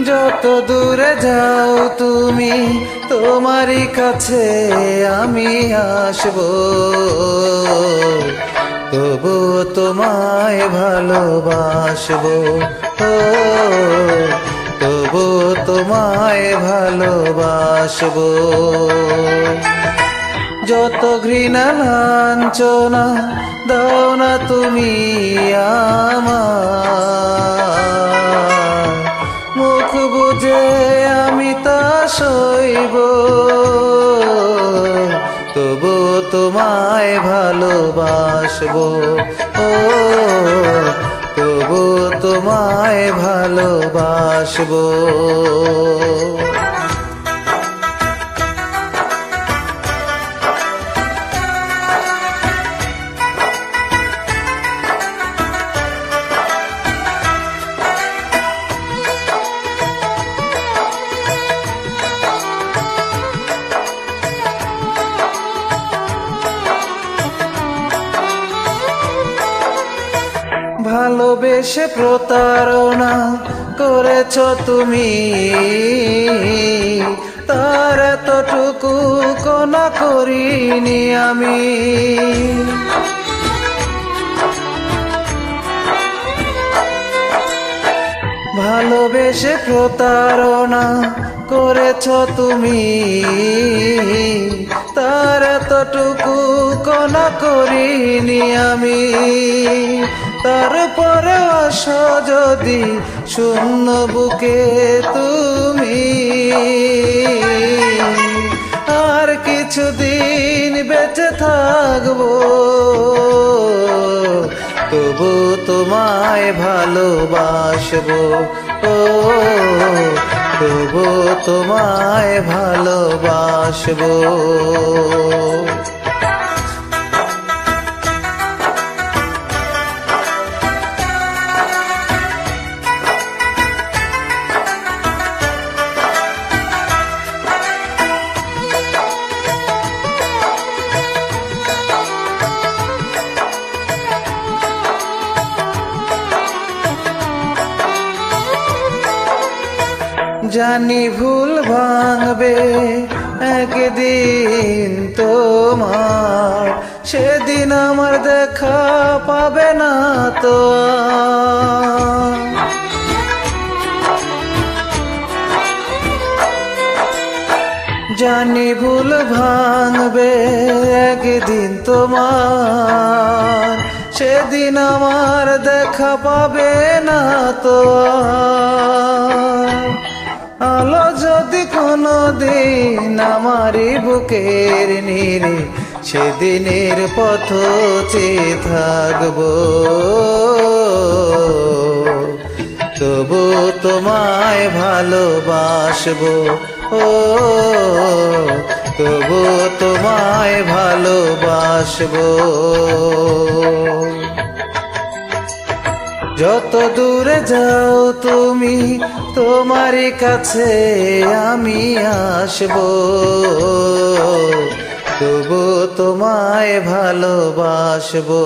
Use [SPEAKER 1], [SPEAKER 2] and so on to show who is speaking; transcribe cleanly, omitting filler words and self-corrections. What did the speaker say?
[SPEAKER 1] যত দূরে যাও তুমি তোমারই কাছে আমি আসবো, তবু তোমায় ভালোবাসবো, তবু তোমায় ভালোবাসবো। যত ঘৃণা লাঞ্ছনা দাও না তুমি আমার, মুখ বুঝে আমি তা সইব, তবু তোমায় ভালোবাসবো, তবু তোমায় ভালোবাসবো। ভালোবেসে প্রতারণা করেছ তুমি, তার এতটুকু কোনা করিনি আমি। ভালোবেসে প্রতারণা করেছ তুমি, তার এতটুকু কোনা করিনি আমি। তারপরে আসো যদি শূন্য বুকে তুমি, আর কিছুদিন বেঁচে থাকবো, তবু তোমায় ভালোবাসবো, তবু তোমায় ভালোবাসবো। জানি ভুল ভাঙবে একদিন তোমার, সেদিন আমার দেখা পাবে না তো। জানি ভুল ভাঙবে একদিন তোমার, সেদিন আমার দেখা পাবে না তো। আলো যদি কোনো দিন আমারই বুকের নীড়ে, সেদিনের পথ চেয়ে থাকবো, তবু তোমায় ভালোবাসবো, তবু তোমায় ভালোবাসবো। যত দূরে যাও তুমি তোমারই কাছে আমি আসবো, তবু তোমায় ভালোবাসবো।